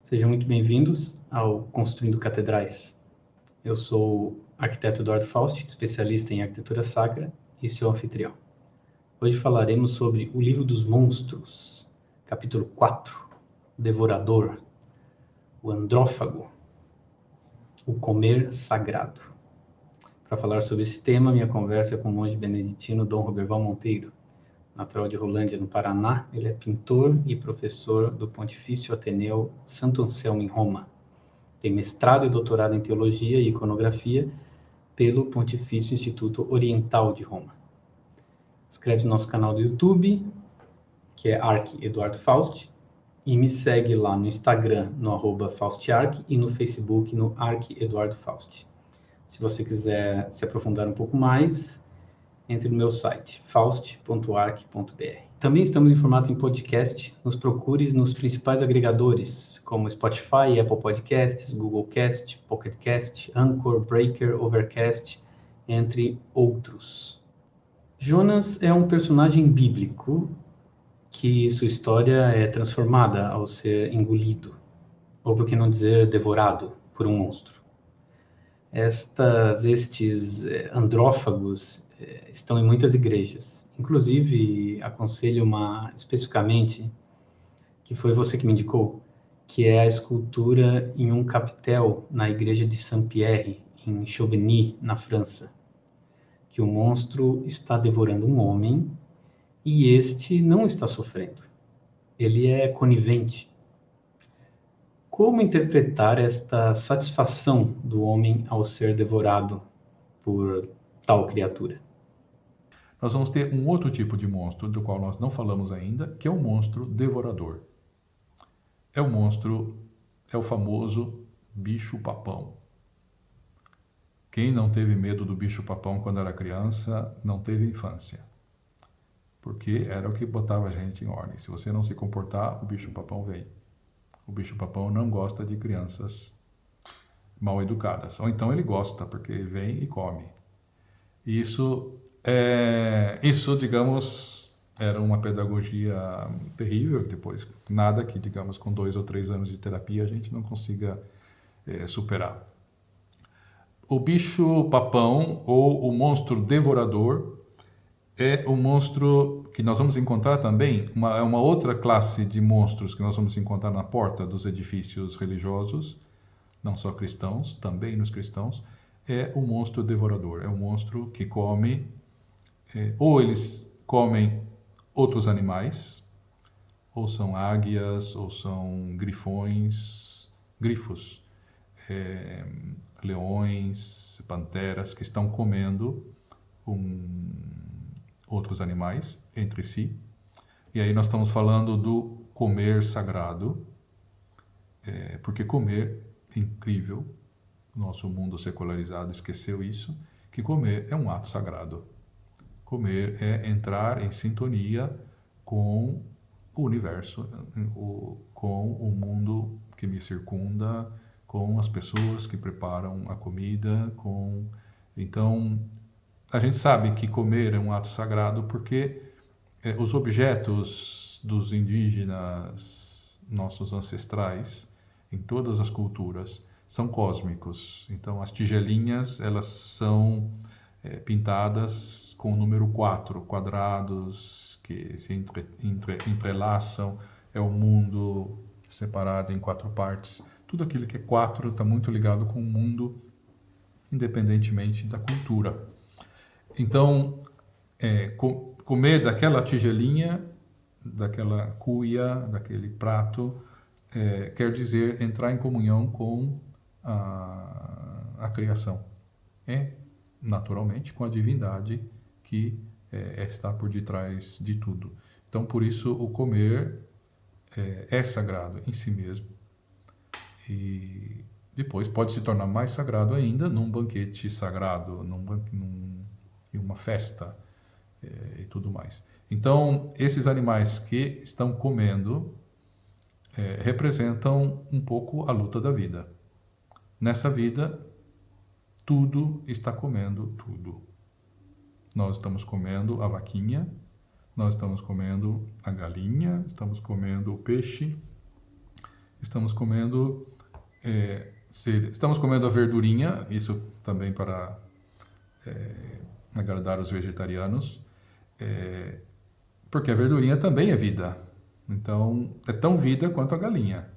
Sejam muito bem-vindos ao Construindo Catedrais. Eu sou o arquiteto Eduardo Faust, especialista em arquitetura sacra e seu anfitrião. Hoje falaremos sobre o Livro dos Monstros, capítulo 4, o Devorador, o Andrófago, o Comer Sagrado. Para falar sobre esse tema, minha conversa é com o monge beneditino Dom Roberval Monteiro. Natural de Rolândia, no Paraná, ele é pintor e professor do Pontifício Ateneu Santo Anselmo, em Roma. Tem mestrado e doutorado em Teologia e Iconografia pelo Pontifício Instituto Oriental de Roma. Escreve no nosso canal do YouTube, que é Arq Eduardo Faust, e me segue lá no Instagram, no @FaustArq, e no Facebook, no Arq Eduardo Faust. Se você quiser se aprofundar um pouco mais, entre no meu site, faust.arq.br. Também estamos em formato em podcast. Nos procure nos principais agregadores, como Spotify, Apple Podcasts, Google Cast, Pocket Cast, Anchor, Breaker, Overcast, entre outros. Jonas é um personagem bíblico que sua história é transformada ao ser engolido, ou por que não dizer devorado, por um monstro. Estes andrófagos estão em muitas igrejas. Inclusive, aconselho uma especificamente, que foi você que me indicou, que é a escultura em um capitel na igreja de Saint-Pierre, em Chauvigny, na França, que o monstro está devorando um homem e este não está sofrendo. Ele é conivente. Como interpretar esta satisfação do homem ao ser devorado por tal criatura? Nós vamos ter um outro tipo de monstro, do qual nós não falamos ainda, que é o monstro devorador. É o famoso bicho-papão. Quem não teve medo do bicho-papão quando era criança, não teve infância. Porque era o que botava a gente em ordem. Se você não se comportar, o bicho-papão vem. O bicho-papão não gosta de crianças mal educadas. Ou então ele gosta, porque ele vem e come. Isso, digamos, era uma pedagogia terrível. Depois, nada que, digamos, com 2 ou 3 anos de terapia a gente não consiga superar. O bicho-papão ou o monstro devorador é o monstro que nós vamos encontrar também, é uma outra classe de monstros que nós vamos encontrar na porta dos edifícios religiosos, não só cristãos, também nos cristãos, é o monstro devorador. É um monstro que come, ou eles comem outros animais, ou são águias, ou são grifos, leões, panteras, que estão comendo outros animais entre si. E aí nós estamos falando do comer sagrado, porque comer é incrível. Nosso mundo secularizado esqueceu isso, que comer é um ato sagrado. Comer é entrar em sintonia com o universo, com o mundo que me circunda, com as pessoas que preparam a comida, Então, a gente sabe que comer é um ato sagrado porque os objetos dos indígenas, nossos ancestrais, em todas as culturas, são cósmicos. Então, as tigelinhas, elas são pintadas com o número 4, quadrados que se entrelaçam. É o mundo separado em 4 partes. Tudo aquilo que é 4 está muito ligado com o mundo, independentemente da cultura. Então, comer daquela tigelinha, daquela cuia, daquele prato, quer dizer entrar em comunhão com a criação. Naturalmente, com a divindade que está por detrás de tudo. Então, por isso, o comer é sagrado em si mesmo. E depois pode se tornar mais sagrado ainda num banquete sagrado, em uma festa e tudo mais. Então, esses animais que estão comendo representam um pouco a luta da vida. Nessa vida, tudo está comendo tudo. Nós estamos comendo a vaquinha, nós estamos comendo a galinha, estamos comendo o peixe, Estamos comendo, estamos comendo a verdurinha, isso também para agradar os vegetarianos, porque a verdurinha também é vida. Então, é tão vida quanto a galinha.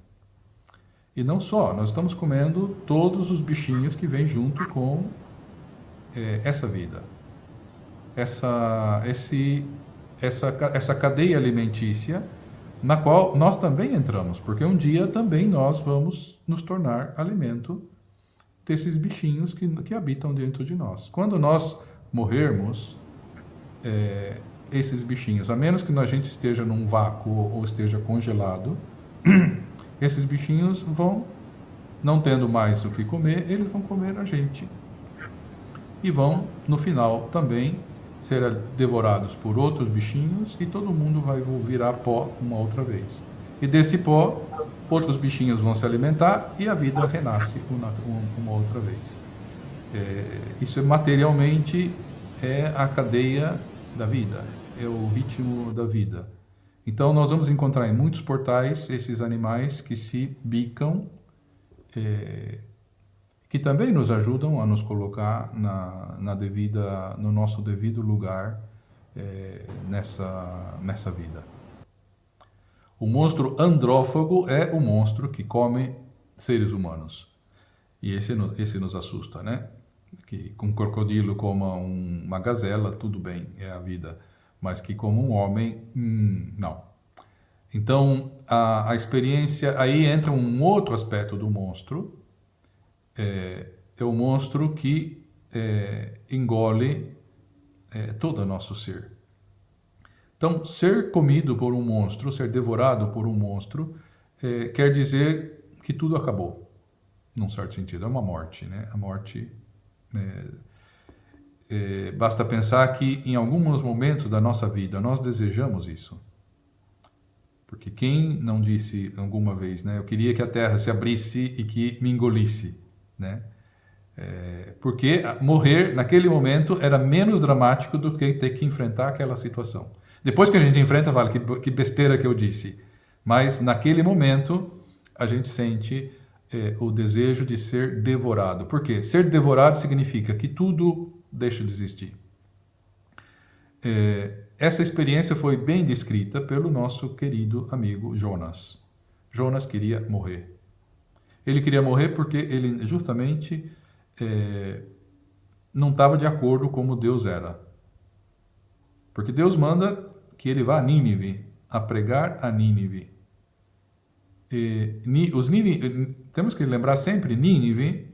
E não só, nós estamos comendo todos os bichinhos que vêm junto com essa vida. Essa cadeia alimentícia na qual nós também entramos, porque um dia também nós vamos nos tornar alimento desses bichinhos que habitam dentro de nós. Quando nós morrermos, esses bichinhos, a menos que a gente esteja num vácuo ou esteja congelado, esses bichinhos vão, não tendo mais o que comer, eles vão comer a gente. E vão, no final, também ser devorados por outros bichinhos e todo mundo vai virar pó uma outra vez. E desse pó, outros bichinhos vão se alimentar e a vida renasce uma outra vez. Isso materialmente é a cadeia da vida, é o ritmo da vida. Então nós vamos encontrar em muitos portais esses animais que se bicam, que também nos ajudam a nos colocar no nosso devido lugar nessa vida. O monstro andrófago é o monstro que come seres humanos. E esse nos assusta, né? Que um crocodilo coma uma gazela, tudo bem, é a vida. Mas que como um homem, não. Então, a experiência... Aí entra um outro aspecto do monstro. É o monstro que engole todo o nosso ser. Então, ser comido por um monstro, ser devorado por um monstro, quer dizer que tudo acabou. Num certo sentido, é uma morte, né? A morte... basta pensar que em alguns momentos da nossa vida nós desejamos isso. Porque quem não disse alguma vez, né? Eu queria que a terra se abrisse e que me engolisse, né? Porque morrer naquele momento era menos dramático do que ter que enfrentar aquela situação. Depois que a gente enfrenta, vale, que besteira que eu disse. Mas naquele momento a gente sente o desejo de ser devorado. Por quê? Ser devorado significa que tudo deixa de existir. Essa experiência foi bem descrita pelo nosso querido amigo Jonas. Jonas queria morrer. Ele queria morrer porque ele justamente não estava de acordo com como Deus era. Porque Deus manda que ele vá a Nínive, a pregar a Nínive. Temos que lembrar sempre, Nínive,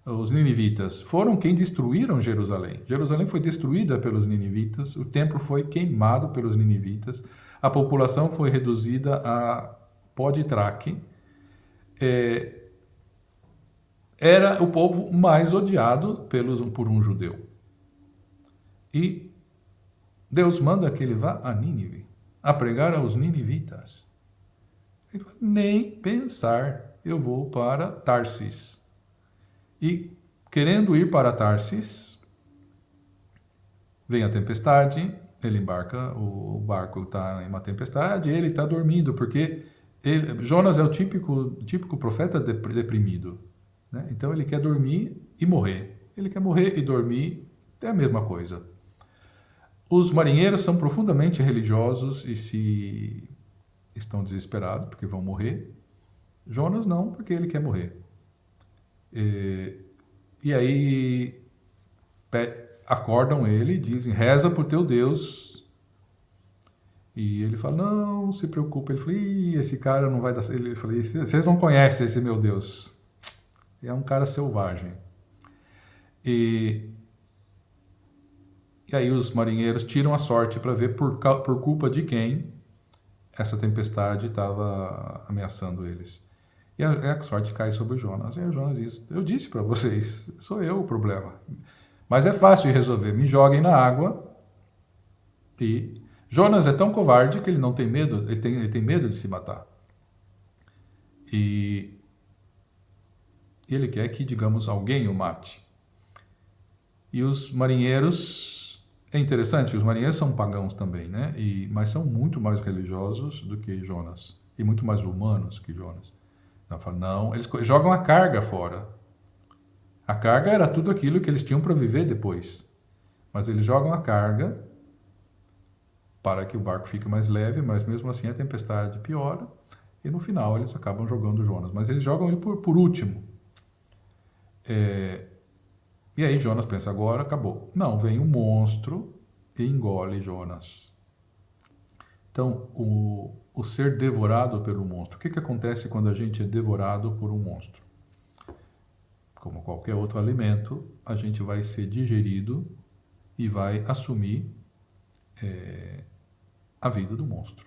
os ninivitas, foram quem destruíram Jerusalém. Jerusalém foi destruída pelos ninivitas, o templo foi queimado pelos ninivitas, a população foi reduzida a pó de traque. Era o povo mais odiado por um judeu. E Deus manda que ele vá a Nínive, a pregar aos ninivitas. Ele fala, nem pensar, eu vou para Tarsis. E, querendo ir para Tarsis, vem a tempestade, ele embarca, o barco está em uma tempestade, ele está dormindo, porque Jonas é o típico profeta deprimido. Né? Então ele quer dormir e morrer. Ele quer morrer e dormir, é a mesma coisa. Os marinheiros são profundamente religiosos e estão desesperados porque vão morrer. Jonas não, porque ele quer morrer. E aí acordam ele e dizem, reza por teu Deus. E ele fala, não se preocupe. Ele fala, esse cara não vai dar... Ele fala, vocês não conhecem esse meu Deus. É um cara selvagem. E aí os marinheiros tiram a sorte para ver por culpa de quem essa tempestade estava ameaçando eles. E a sorte cai sobre Jonas. E aí Jonas diz, eu disse para vocês, sou eu o problema. Mas é fácil de resolver, me joguem na água. E Jonas é tão covarde que ele não tem medo, ele tem medo de se matar. E ele quer que, digamos, alguém o mate. E os marinheiros... É interessante, os marinheiros são pagãos também, né? Mas são muito mais religiosos do que Jonas. E muito mais humanos que Jonas. Ela fala, não, eles jogam a carga fora. A carga era tudo aquilo que eles tinham para viver depois. Mas eles jogam a carga para que o barco fique mais leve, mas mesmo assim a tempestade piora. E no final eles acabam jogando Jonas. Mas eles jogam ele por último. E aí Jonas pensa, agora acabou. Não, vem um monstro e engole Jonas. Então, o ser devorado pelo monstro. O que acontece quando a gente é devorado por um monstro? Como qualquer outro alimento, a gente vai ser digerido e vai assumir a vida do monstro.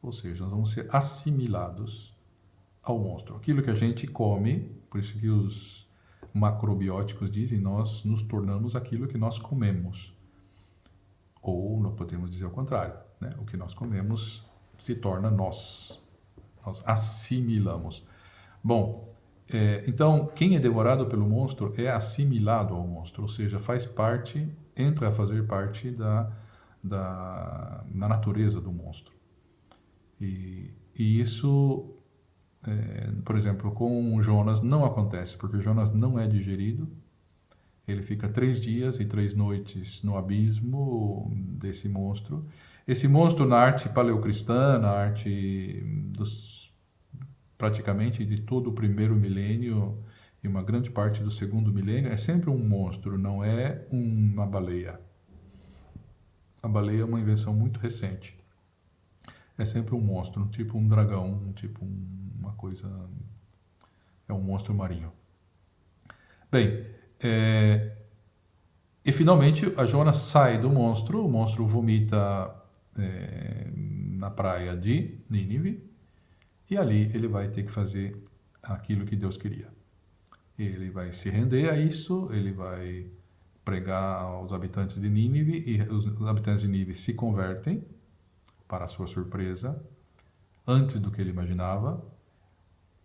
Ou seja, nós vamos ser assimilados ao monstro. Aquilo que a gente come, por isso que os macrobióticos dizem, nós nos tornamos aquilo que nós comemos. Ou nós podemos dizer ao contrário, né? O que nós comemos se torna nós. Nós assimilamos. Bom, então, quem é devorado pelo monstro é assimilado ao monstro, ou seja, faz parte, entra a fazer parte da natureza do monstro. E isso, por exemplo, com Jonas não acontece, porque Jonas não é digerido. Ele fica 3 dias e 3 noites no abismo desse monstro. Esse monstro, na arte paleocristã, na arte praticamente de todo o primeiro milênio e uma grande parte do segundo milênio, é sempre um monstro, não é uma baleia. A baleia é uma invenção muito recente. É sempre um monstro, tipo um dragão, tipo uma coisa... É um monstro marinho. Bem, e finalmente a Jonas sai do monstro, o monstro vomita na praia de Nínive, e ali ele vai ter que fazer aquilo que Deus queria. Ele vai se render a isso, ele vai pregar aos habitantes de Nínive, e os habitantes de Nínive se convertem, para a sua surpresa, antes do que ele imaginava,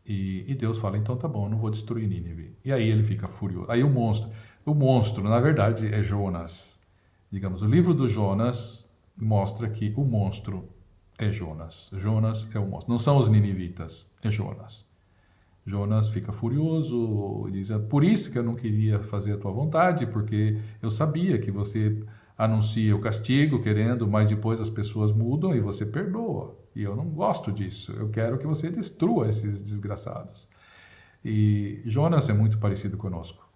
e Deus fala, então tá bom, eu não vou destruir Nínive. E aí ele fica furioso. Aí o monstro, na verdade, é Jonas. Digamos, o livro do Jonas mostra que o monstro é Jonas. Jonas é o monstro. Não são os ninivitas, é Jonas. Jonas fica furioso e diz, é por isso que eu não queria fazer a tua vontade, porque eu sabia que você anuncia o castigo querendo, mas depois as pessoas mudam e você perdoa. E eu não gosto disso. Eu quero que você destrua esses desgraçados. E Jonas é muito parecido conosco.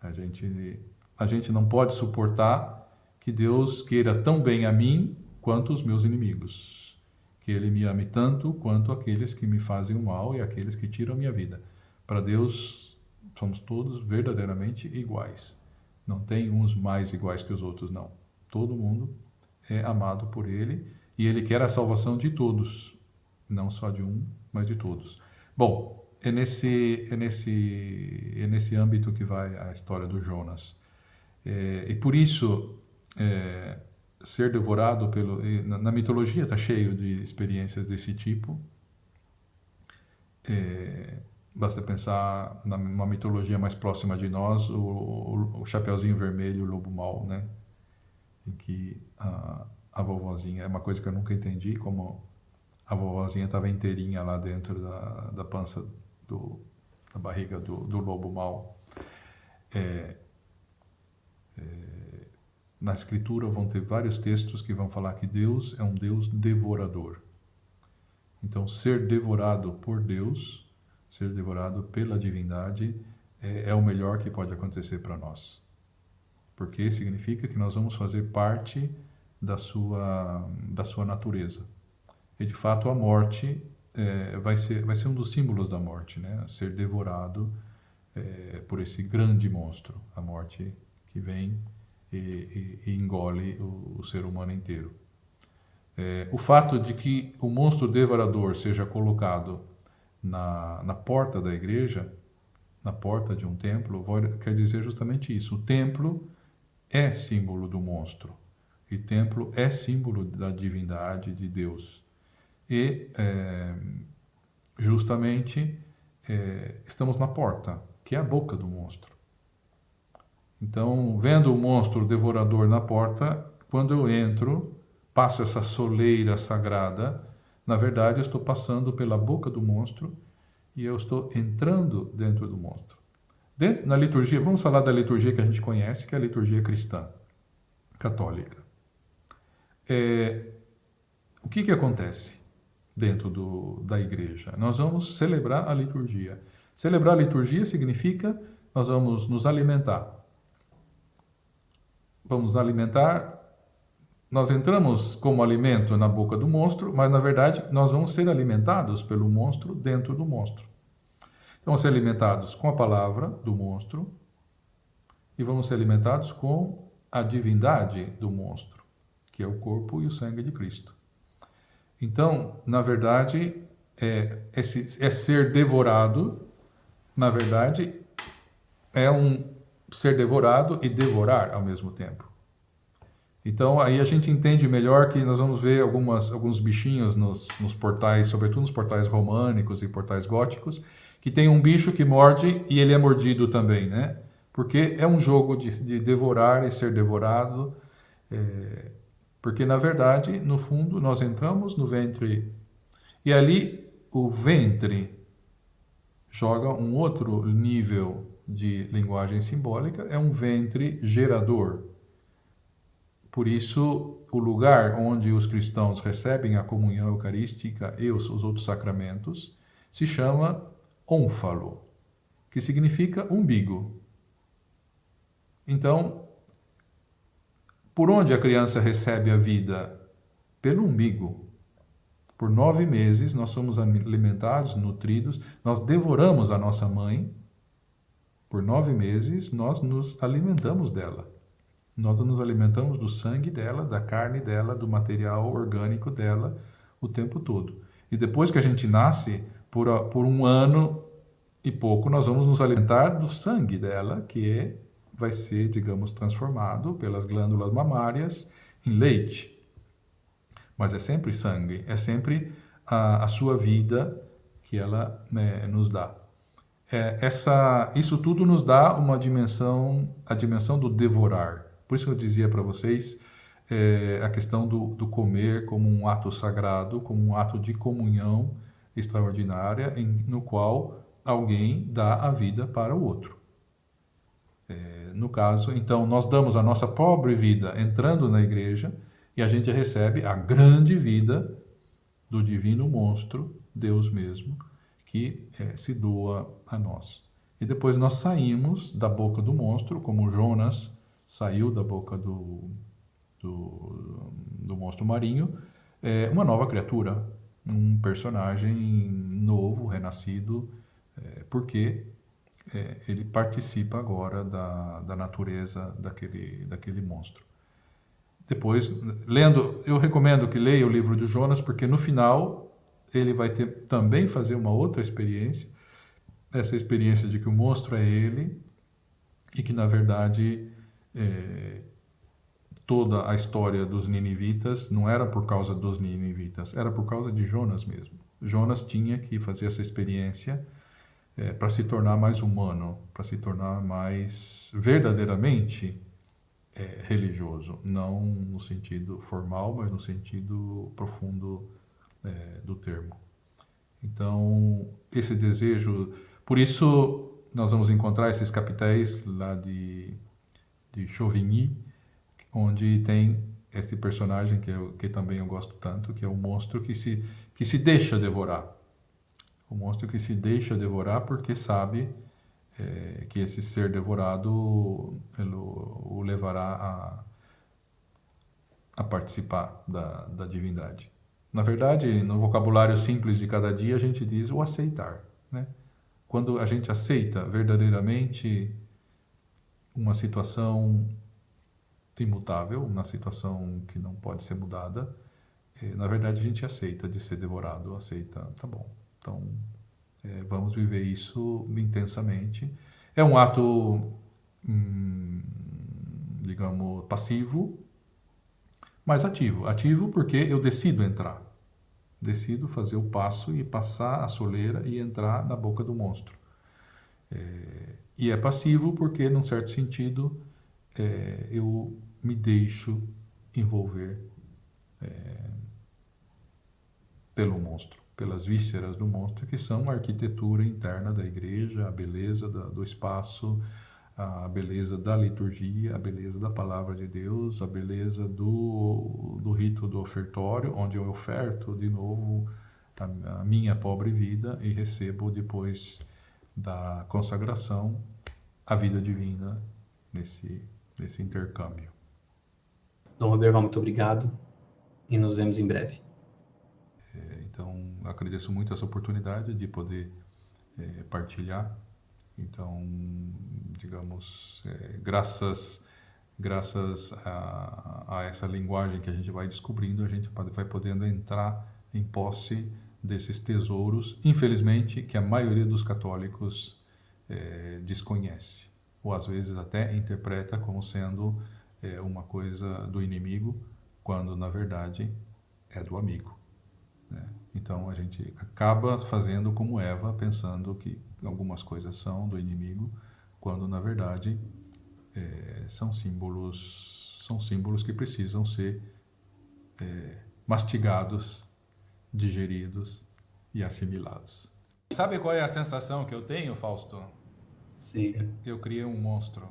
A gente não pode suportar que Deus queira tão bem a mim quanto os meus inimigos. Que Ele me ame tanto quanto aqueles que me fazem o mal e aqueles que tiram a minha vida. Para Deus, somos todos verdadeiramente iguais. Não tem uns mais iguais que os outros, não. Todo mundo é amado por Ele e Ele quer a salvação de todos. Não só de um, mas de todos. Bom, é nesse âmbito que vai a história do Jonas. E por isso, ser devorado pelo... Na mitologia está cheio de experiências desse tipo. Basta pensar numa mitologia mais próxima de nós, o Chapeuzinho Vermelho, o Lobo Mau, né? Em que a vovozinha... É uma coisa que eu nunca entendi, como a vovozinha estava inteirinha lá dentro da pança, da barriga do Lobo Mau. Na Escritura vão ter vários textos que vão falar que Deus é um Deus devorador. Então, ser devorado por Deus, ser devorado pela divindade, é o melhor que pode acontecer para nós. Porque significa que nós vamos fazer parte da sua natureza. E, de fato, a morte vai ser um dos símbolos da morte, né? Ser devorado por esse grande monstro, a morte que vem e engole o ser humano inteiro. O fato de que o monstro devorador seja colocado na porta da igreja, na porta de um templo, quer dizer justamente isso. O templo é símbolo do monstro. E templo é símbolo da divindade de Deus. E, justamente, estamos na porta, que é a boca do monstro. Então, vendo o monstro devorador na porta, quando eu entro, passo essa soleira sagrada, na verdade, eu estou passando pela boca do monstro e eu estou entrando dentro do monstro. Na liturgia, vamos falar da liturgia que a gente conhece, que é a liturgia cristã, católica. O que acontece dentro da igreja? Nós vamos celebrar a liturgia. Celebrar a liturgia significa nós vamos nos alimentar. Vamos alimentar. Nós entramos como alimento na boca do monstro, mas na verdade nós vamos ser alimentados pelo monstro dentro do monstro. Então, vamos ser alimentados com a palavra do monstro e vamos ser alimentados com a divindade do monstro, que é o corpo e o sangue de Cristo. Então, na verdade, ser devorado, na verdade, é um ser devorado e devorar ao mesmo tempo. Então, aí a gente entende melhor que nós vamos ver alguns bichinhos nos portais, sobretudo nos portais românicos e portais góticos, que tem um bicho que morde e ele é mordido também, né? Porque é um jogo de devorar e ser devorado, porque, na verdade, no fundo, nós entramos no ventre e ali o ventre joga um outro nível de linguagem simbólica, é um ventre gerador. Por isso, o lugar onde os cristãos recebem a comunhão eucarística e os outros sacramentos se chama ônfalo, que significa umbigo. Então, por onde a criança recebe a vida? Pelo umbigo. Por 9 meses nós somos alimentados, nutridos, nós devoramos a nossa mãe. Por 9 meses nós nos alimentamos dela. Nós nos alimentamos do sangue dela, da carne dela, do material orgânico dela o tempo todo. E depois que a gente nasce, por 1 ano e pouco, nós vamos nos alimentar do sangue dela, que vai ser, digamos, transformado pelas glândulas mamárias em leite. Mas é sempre sangue, é sempre a sua vida que ela nos dá. Isso tudo nos dá uma dimensão, a dimensão do devorar. Por isso que eu dizia para vocês a questão do comer como um ato sagrado, como um ato de comunhão extraordinária, no qual alguém dá a vida para o outro. No caso, então, nós damos a nossa pobre vida entrando na igreja e a gente recebe a grande vida do divino monstro, Deus mesmo, que se doa a nós. E depois nós saímos da boca do monstro, como Jonas saiu da boca do monstro marinho, uma nova criatura, um personagem novo, renascido, porque ele participa agora da natureza daquele monstro. Depois, lendo, eu recomendo que leia o livro de Jonas, porque no final ele vai também fazer uma outra experiência, essa experiência de que o monstro é ele e que, na verdade, toda a história dos ninivitas não era por causa dos ninivitas, era por causa de Jonas mesmo. Jonas tinha que fazer essa experiência para se tornar mais humano, para se tornar mais verdadeiramente religioso, não no sentido formal, mas no sentido profundo do termo. Então, esse desejo, por isso nós vamos encontrar esses capitéis lá de Chauvigny, onde tem esse personagem que também eu gosto tanto, que é o monstro que se deixa devorar. O monstro que se deixa devorar porque sabe que esse ser devorado o levará a participar da divindade. Na verdade, no vocabulário simples de cada dia, a gente diz o aceitar, né? Quando a gente aceita verdadeiramente uma situação imutável, uma situação que não pode ser mudada, na verdade a gente aceita de ser devorado, aceita, tá bom. Então, vamos viver isso intensamente. É um ato, digamos, passivo, mas ativo. Ativo porque eu decido entrar. Decido fazer o passo e passar a soleira e entrar na boca do monstro. E é passivo porque, num certo sentido, eu me deixo envolver pelo monstro, pelas vísceras do monstro, que são a arquitetura interna da igreja, a beleza do espaço, a beleza da liturgia, a beleza da palavra de Deus, a beleza do rito do ofertório, onde eu oferto de novo a minha pobre vida e recebo depois da consagração a vida divina nesse intercâmbio. Dom Roberval, muito obrigado e nos vemos em breve. Então, agradeço muito essa oportunidade de poder partilhar. Então, digamos, graças a essa linguagem que a gente vai descobrindo, a gente vai podendo entrar em posse desses tesouros, infelizmente, que a maioria dos católicos desconhece, ou às vezes até interpreta como sendo uma coisa do inimigo, quando na verdade é do amigo, né? Então a gente acaba fazendo como Eva, pensando que algumas coisas são do inimigo, quando na verdade são símbolos que precisam ser mastigados, digeridos e assimilados. Sabe qual é a sensação que eu tenho, Fausto? Sim. Eu criei um monstro.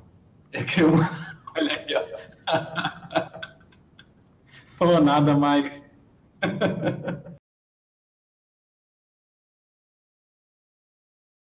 Olha aqui, ó. Falou nada mais.